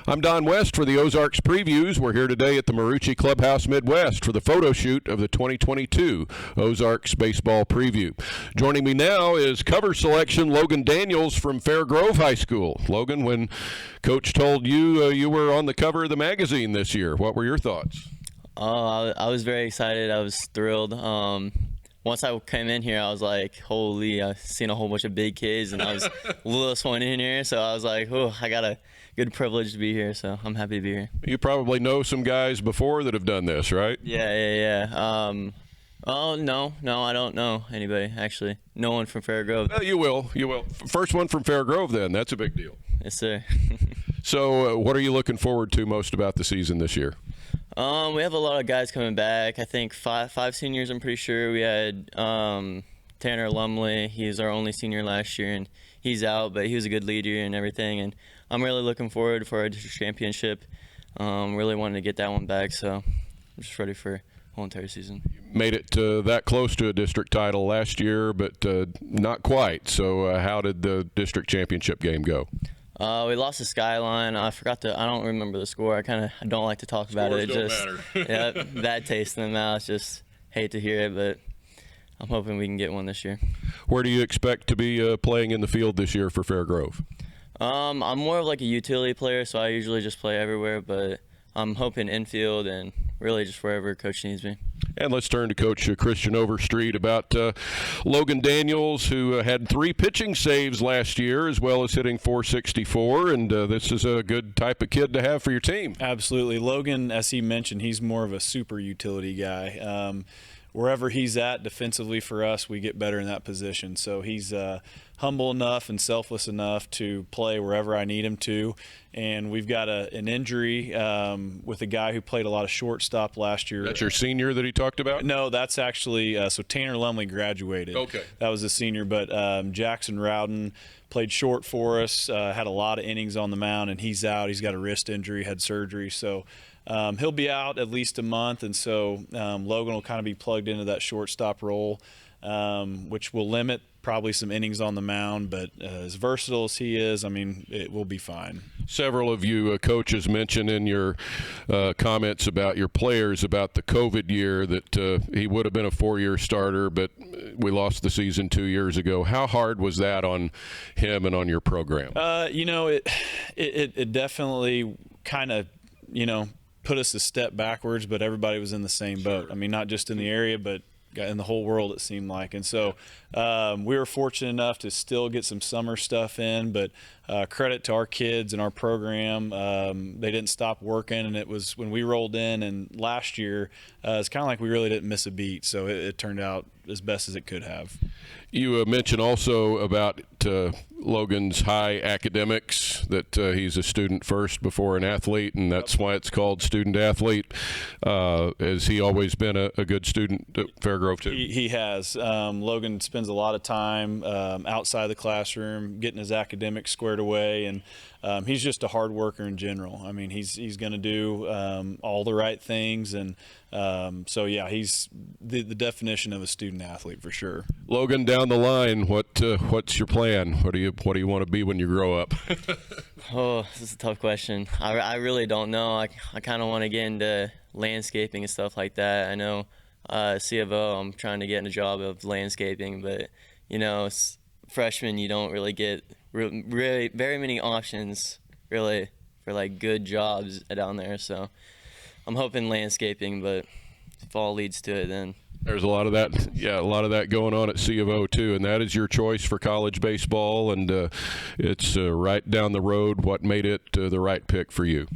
I'm Don West for the Ozarks Previews. We're here today at the Marucci Clubhouse Midwest for the photo shoot of the 2022 Ozarks Baseball Preview. Joining me now is cover selection Logan Daniels from Fair Grove High School. Logan, when Coach told you you were on the cover of the magazine this year, what were your thoughts? I was very excited. I was thrilled. Once I came in here, I was like, holy, I've seen a whole bunch of big kids, and I was the littlest one in here, so I was like, oh, I got a good privilege to be here, so I'm happy to be here. You probably know some guys before that have done this, right? Yeah. Oh, no, I don't know anybody, actually. No one from Fair Grove. Well, you will. First one from Fair Grove, then. That's a big deal. Yes, sir. So what are you looking forward to most about the season this year? We have a lot of guys coming back. I think five seniors, I'm pretty sure. We had Tanner Lumley. He was our only senior last year, and he's out, but he was a good leader and everything. And I'm really looking forward for our district championship. Really wanted to get that one back, so I'm just ready for the whole entire season. You made it that close to a district title last year, but not quite. So how did the district championship game go? We lost to Skyline. I don't remember the score. I don't like to talk about it. Scores don't matter. Yeah, bad taste in the mouth. Just hate to hear it, but I'm hoping we can get one this year. Where do you expect to be playing in the field this year for Fair Grove? I'm more of like a utility player, so I usually just play everywhere, but I'm hoping infield and really just wherever coach needs me. And let's turn to Coach Christian Overstreet about Logan Daniels, who had 3 pitching saves last year, as well as hitting .464, and this is a good type of kid to have for your team. Absolutely. Logan, as he mentioned, he's more of a super utility guy. Wherever he's at defensively for us, we get better in that position. So he's humble enough and selfless enough to play wherever I need him to. And we've got an injury with a guy who played a lot of shortstop last year. That's your senior that he talked about? No, that's actually so Tanner Lumley graduated. Okay. That was a senior, but Jackson Rowden played short for us, had a lot of innings on the mound, and he's out. He's got a wrist injury, had surgery. So he'll be out at least a month, and so Logan will kind of be plugged into that shortstop role, which will limit probably some innings on the mound, but as versatile as he is, I mean, it will be fine. Several of you coaches mentioned in your comments about your players about the COVID year that he would have been a 4-year starter, but we lost the season 2 years ago. How hard was that on him and on your program? It definitely kind of, put us a step backwards, but everybody was in the same boat. I mean, not just in the area, but in the whole world, it seemed like. And so we were fortunate enough to still get some summer stuff in, but credit to our kids and our program. They didn't stop working, and it was when we rolled in, and last year it's kind of like we really didn't miss a beat, so it turned out as best as it could have. You mentioned also about Logan's high academics, that he's a student first before an athlete, and that's why it's called student athlete. Has he always been a good student at Fair Grove too? He has. Logan spends a lot of time outside the classroom getting his academics squared away, and he's just a hard worker in general. I mean, he's going to do all the right things, and so yeah, he's the definition of a student athlete for sure. Logan, down the line, what's your plan? What do you want to be when you grow up? Oh, this is a tough question. I really don't know. I kind of want to get into landscaping and stuff like that. I know C of O, I'm trying to get in a job of landscaping, but freshman, you don't really get really very many options really for like good jobs down there. So I'm hoping landscaping, but if all leads to it, then there's a lot of that going on at C of O too, and that is your choice for college baseball, and it's right down the road. What made it the right pick for you?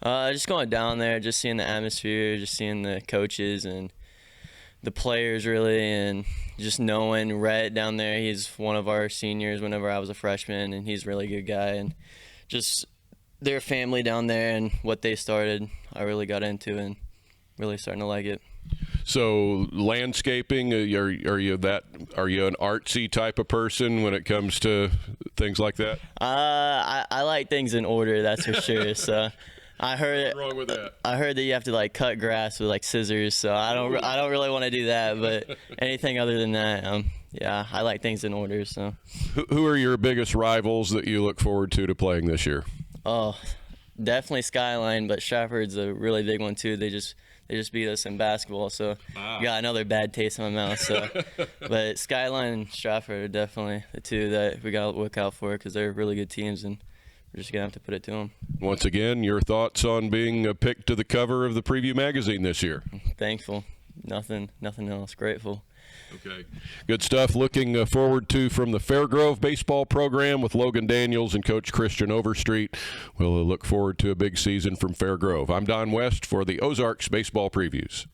Just going down there, just seeing the atmosphere, just seeing the coaches and the players really, and just knowing Rhett down there. He's one of our seniors whenever I was a freshman, and he's a really good guy, and just their family down there and what they started, I really got into and really starting to like it. So landscaping, are you an artsy type of person when it comes to things like that? I like things in order, that's for sure. So I heard What's wrong with that? I heard that you have to like cut grass with like scissors. So I don't really want to do that. But anything other than that, yeah, I like things in order. So who are your biggest rivals that you look forward to playing this year? Oh, Definitely Skyline, but Stratford's a really big one too. They just beat us in basketball, so got another bad taste in my mouth. So, but Skyline and Stratford are definitely the two that we got to look out for because they're really good teams, and we're just gonna have to put it to them. Once again, your thoughts on being picked to the cover of the Preview magazine this year? Thankful, nothing else. Grateful. Okay, good stuff. Looking forward to from the Fairgrove baseball program with Logan Daniels and Coach Christian Overstreet. We'll look forward to a big season from Fairgrove. I'm Don West for the Ozarks Baseball Previews.